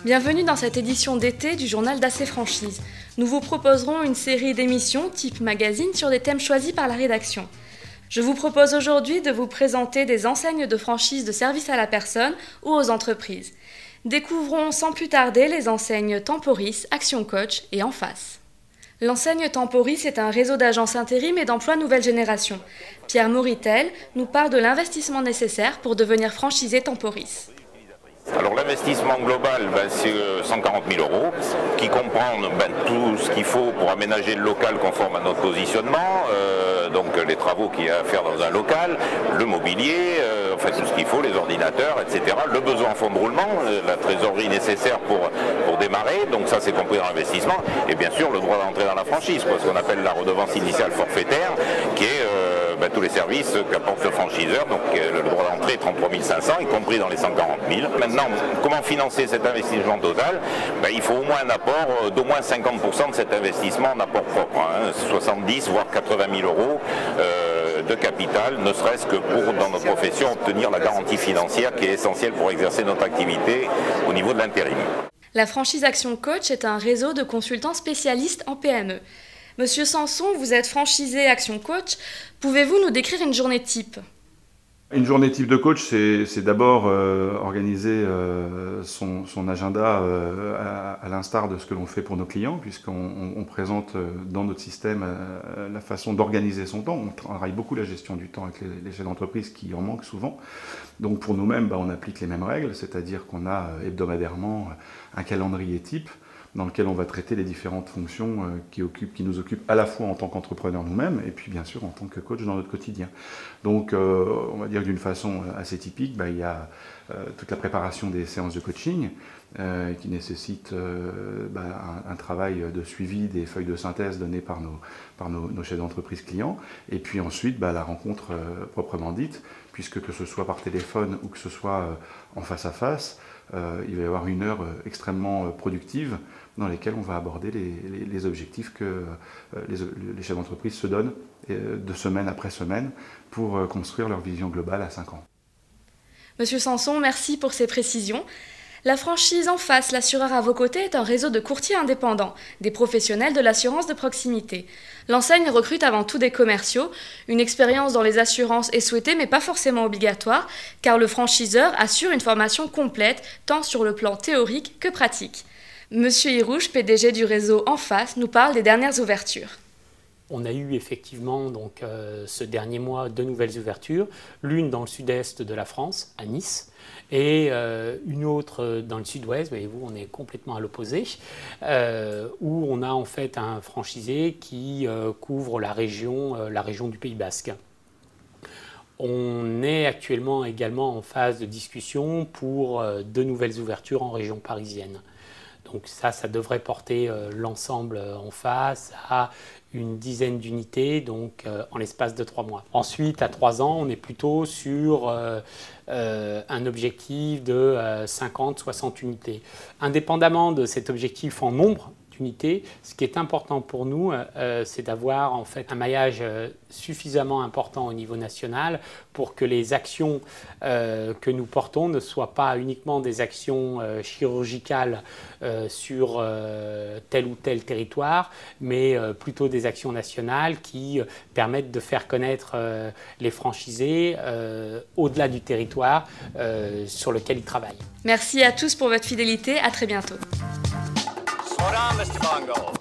Bienvenue dans cette édition d'été du journal d'AC Franchise. Nous vous proposerons une série d'émissions type magazine sur des thèmes choisis par la rédaction. Je vous propose aujourd'hui de vous présenter des enseignes de franchise de service à la personne ou aux entreprises. Découvrons sans plus tarder les enseignes Temporis, Action Coach et En Face. L'enseigne Temporis est un réseau d'agences intérim et d'emploi nouvelle génération. Pierre Moritel nous parle de l'investissement nécessaire pour devenir franchisé Temporis. Alors l'investissement global, c'est 140 000 €, qui comprend tout ce qu'il faut pour aménager le local conforme à notre positionnement, donc les travaux qu'il y a à faire dans un local, le mobilier, tout ce qu'il faut, les ordinateurs, etc. Le besoin en fonds de roulement, la trésorerie nécessaire pour démarrer, donc ça c'est compris dans l'investissement, et bien sûr le droit d'entrée dans la franchise, ce qu'on appelle la redevance initiale forfaitaire, qui est tous les services qu'apporte le franchiseur, donc le droit d'entrée est 33 500, y compris dans les 140 000. Maintenant, comment financer cet investissement total ? Il faut au moins un apport d'au moins 50% de cet investissement en apport propre, 70 voire 80 000 € de capital, ne serait-ce que pour, dans notre profession, obtenir la garantie financière qui est essentielle pour exercer notre activité au niveau de l'intérim. La franchise Action Coach est un réseau de consultants spécialistes en PME. Monsieur Sanson, vous êtes franchisé Action Coach. Pouvez-vous nous décrire une journée type ? Une journée type de coach, c'est d'abord organiser son agenda à l'instar de ce que l'on fait pour nos clients, puisqu'on présente dans notre système la façon d'organiser son temps. On travaille beaucoup la gestion du temps avec les chefs d'entreprise qui en manquent souvent. Donc pour nous-mêmes, on applique les mêmes règles, c'est-à-dire qu'on a hebdomadairement un calendrier type dans lequel on va traiter les différentes fonctions qui nous occupent à la fois en tant qu'entrepreneurs nous-mêmes et puis bien sûr en tant que coach dans notre quotidien. Donc on va dire d'une façon assez typique, il y a toute la préparation des séances de coaching qui nécessite un travail de suivi des feuilles de synthèse données par nos chefs d'entreprise clients, et puis ensuite la rencontre proprement dite, puisque que ce soit par téléphone ou que ce soit en face à face, il va y avoir une heure extrêmement productive dans lesquelles on va aborder les objectifs que les chefs d'entreprise se donnent de semaine après semaine pour construire leur vision globale à 5 ans. Monsieur Sanson, merci pour ces précisions. La franchise En Face, l'assureur à vos côtés, est un réseau de courtiers indépendants, des professionnels de l'assurance de proximité. L'enseigne recrute avant tout des commerciaux. Une expérience dans les assurances est souhaitée, mais pas forcément obligatoire, car le franchiseur assure une formation complète, tant sur le plan théorique que pratique. Monsieur Hirouche, PDG du réseau En Face, nous parle des dernières ouvertures. On a eu effectivement ce dernier mois 2 nouvelles ouvertures, l'une dans le sud-est de la France, à Nice, et une autre dans le sud-ouest, voyez-vous, on est complètement à l'opposé, où on a en fait un franchisé qui couvre la région du Pays Basque. On est actuellement également en phase de discussion pour 2 nouvelles ouvertures en région parisienne. Donc ça devrait porter l'ensemble En Face à une dizaine d'unités, en l'espace de 3 mois. Ensuite, à 3 ans, on est plutôt sur un objectif de 50-60 unités. Indépendamment de cet objectif en nombre d'unités, ce qui est important pour nous, c'est d'avoir en fait un maillage suffisamment important au niveau national pour que les actions que nous portons ne soient pas uniquement des actions chirurgicales sur tel ou tel territoire, mais plutôt des actions nationales qui permettent de faire connaître les franchisés au-delà du territoire sur lequel ils travaillent. Merci à tous pour votre fidélité, à très bientôt. Hold on, Mr. Bongo.